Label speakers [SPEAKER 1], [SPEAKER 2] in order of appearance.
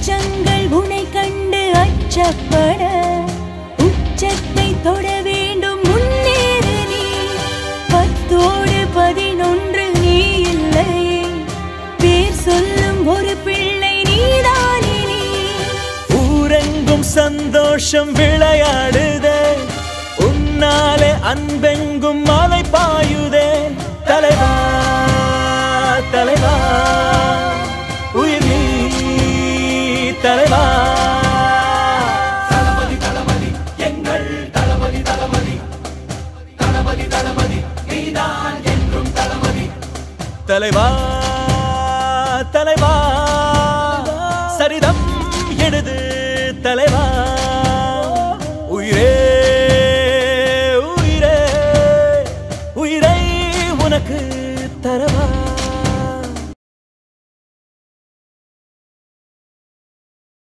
[SPEAKER 1] உச்சங்கள் உனை கண்டு அச்சப்பட உச்சத்தை தொட வேண்டும் முன்னேறு நீ 10ஓடு 11 நீ இல்லையே பேர் சொல்லும் ஒரு பிள்ளை நீதானே நீ
[SPEAKER 2] ஊரெங்கும் சந்தோஷம் விளையாடுதே உன்னாலே அன்பெங்கும் மலை பாயுதே தலைவா தலைவா உயிர் நீ தலைவா
[SPEAKER 3] தளபதி தளபதி எங்கள் தளபதி தளபதி தளபதி தளபதி நீதான் என்றும் தளபதி
[SPEAKER 2] தலைவா தலைவா சரிதம்